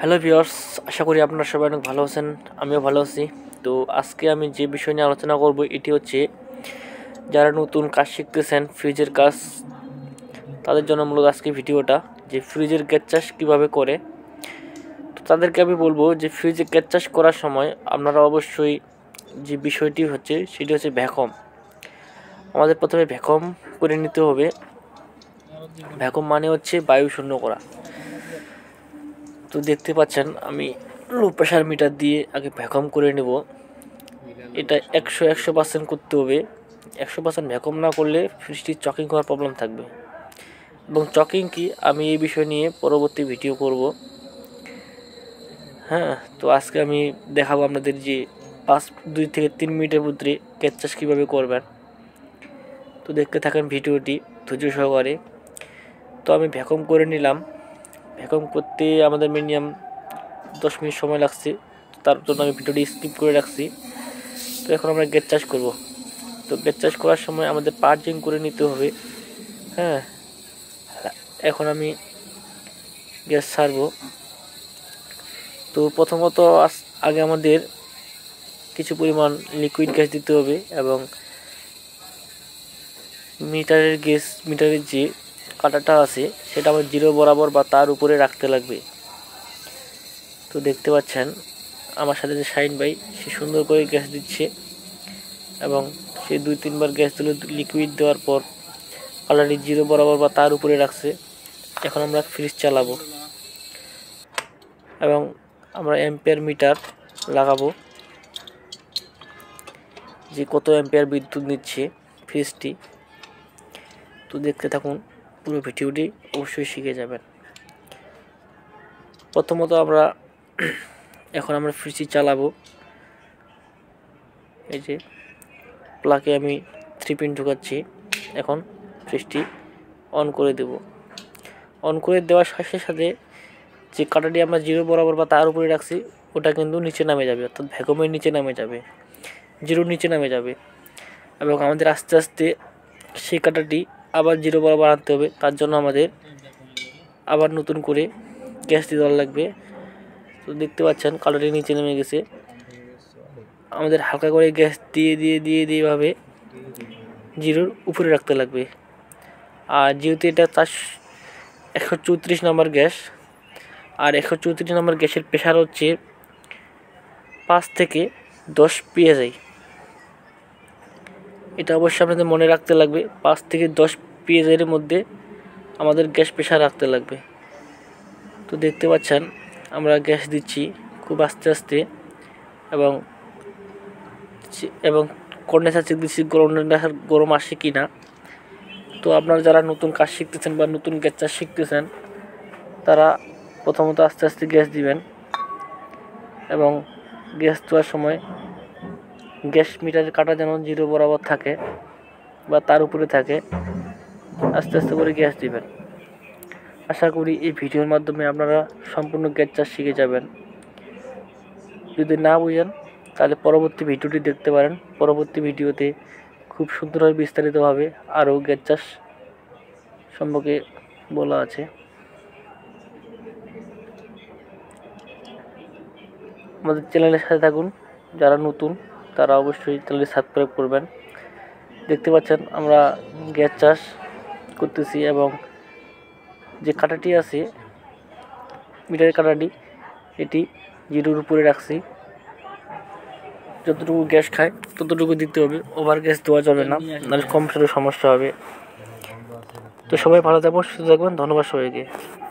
Hello viewers, আশা করি আপনারা সবাই অনেক ভালো আছেন। আমিও ভালো আছি। তো আজকে আমি যে বিষয় নিয়ে আলোচনা করব এটি হচ্ছে যারা নতুন কাজ শিখতেছেন ফ্রিজের কাজ, তাদের জন্য মূলত আজকে ভিডিওটা, যে ফ্রিজের গ্যাস চাষ কীভাবে করে। তো তাদেরকে আমি বলবো যে ফ্রিজে গ্যাস চাষ করার সময় আপনারা অবশ্যই যে বিষয়টি হচ্ছে সেটি হচ্ছে ভ্যাকুয়াম। আমাদের প্রথমে ভ্যাকুয়াম করে নিতে হবে। ভ্যাকুয়াম মানে হচ্ছে বায়ু শূন্য করা। তো দেখতে পাচ্ছেন আমি লো প্রেশার মিটার দিয়ে আগে ভ্যাকুয়াম করে নেব। এটা 100% করতে হবে। 100% ভ্যাকুয়াম না করলে ফ্রিজটি চকিং হওয়ার প্রবলেম থাকবে। এবং চকিং কি, আমি এই বিষয় নিয়ে পরবর্তী ভিডিও করব। হ্যাঁ, তো আজকে আমি দেখাবো আপনাদের যে 2 থেকে 3 মিনিটের মধ্যে গ্যাস চাষ কীভাবে করবেন। তো দেখতে থাকেন ভিডিওটি ধৈর্য সহকারে। তো আমি ভ্যাকুয়াম করে নিলাম। ভ্যাকুয়াম করতে আমাদের মিনিমাম 10 মিনিট সময় লাগছে, তার জন্য আমি ভিডিওটি স্কিপ করে রাখছি। তো এখন আমরা গ্যাস চাষ করব। তো গ্যাস চাষ করার সময় আমাদের পার্জিং করে নিতে হবে। হ্যাঁ, এখন আমি গ্যাস ছাড়বো। তো প্রথমত আগে আমাদের কিছু পরিমাণ লিকুইড গ্যাস দিতে হবে এবং মিটারের যে কাঁটাটা আছে সেটা আমার 0 বরাবর বা তার উপরে রাখতে লাগবে। তো দেখতে পাচ্ছেন আমার সাথে যে শাইন ভাই, সে সুন্দর করে গ্যাস দিচ্ছে এবং সে 2-3 বার গ্যাস দিল। লিকুইড দেওয়ার পর কালারটি 0 বরাবর বা তার উপরে রাখছে। এখন আমরা ফ্রিজ চালাবো এবং আমরা অ্যাম্পিয়ার মিটার লাগাবো যে কত অ্যাম্পিয়ার বিদ্যুৎ নিচ্ছে ফ্রিজটি। তো দেখতে থাকুন, পুরো ভিডিওটি অবশ্যই শিখে যাবেন। প্রথমত এখন আমরা ফ্রিজটি চালাবো। এই যে প্লাগে আমি 3 পিন ঢুকাচ্ছি। এখন ফ্রিজটি অন করে দেব। অন করে দেওয়ার সাথে সাথে যে কাঁটাটি আমরা 0 বরাবর বা তার উপরে রাখছি ওটা কিন্তু নিচে নামে যাবে, অর্থাৎ ভ্যাকুয়ামের নিচে নামে যাবে, 0 নিচে নামে যাবে। এবং আমাদের আস্তে আস্তে সেই কাঁটাটি আবার 0 বরাবর আনতে হবে। তার জন্য আমাদের আবার নতুন করে গ্যাস দিয়ে দেওয়া লাগবে। তো দেখতে পাচ্ছেন কাঁটাটি নিচে নেমে গেছে। আমাদের হালকা করে গ্যাস দিয়ে দিয়ে দিয়ে দিয়ে এভাবে 0-র উপরে রাখতে লাগবে। আর যেহেতু এটা 134 নম্বর গ্যাস, আর 134 নম্বর গ্যাসের প্রেশার হচ্ছে 5 থেকে 10 PSI। এটা অবশ্যই আপনাদের মনে রাখতে লাগবে। 5 থেকে 10 PSI এর মধ্যে আমাদের গ্যাস প্রেশার রাখতে লাগবে। তো দেখতে পাচ্ছেন আমরা গ্যাস দিচ্ছি খুব আস্তে আস্তে এবং কন্ডেন্সার চেক দিচ্ছি গরম আসে কি না। তো আপনারা যারা নতুন কাজ শিখতেছেন বা নতুন গ্যাস চাষ শিখতেছেন, তারা প্রথমত আস্তে আস্তে গ্যাস দিবেন এবং গ্যাস দেওয়ার সময় গ্যাস মিটারের কাঁটা যেন 0 বরাবর থাকে বা তার উপরে থাকে, আস্তে আস্তে করে গ্যাস দিবেন। আশা করি এই ভিডিওর মাধ্যমে আপনারা সম্পূর্ণ গ্যাস চাষ শিখে যাবেন। যদি না বুঝেন তাহলে পরবর্তী ভিডিওটি দেখতে পারেন। পরবর্তী ভিডিওতে খুব সুন্দরভাবে বিস্তারিতভাবে আরও গ্যাস চাষ সম্পর্কে বলা আছে। আমাদের চ্যানেলের সাথে থাকুন। যারা নতুন তারা অবশ্যই চ্যানেলটি সাবস্ক্রাইব করবেন। দেখতে পাচ্ছেন আমরা গ্যাস চাষ করতেছি এবং যে কাঁটাটি আছে মিটারের কাঁটাটি, এটি 0-র উপরে রাখছি। যতটুকু গ্যাস খায় ততটুকু দিতে হবে, ওভার গ্যাস দেওয়া যাবে না, নাহলে কম সমস্যা হবে। তো সবাই ভালো থাকবেন, সুস্থ থাকবেন। ধন্যবাদ সবাইকে।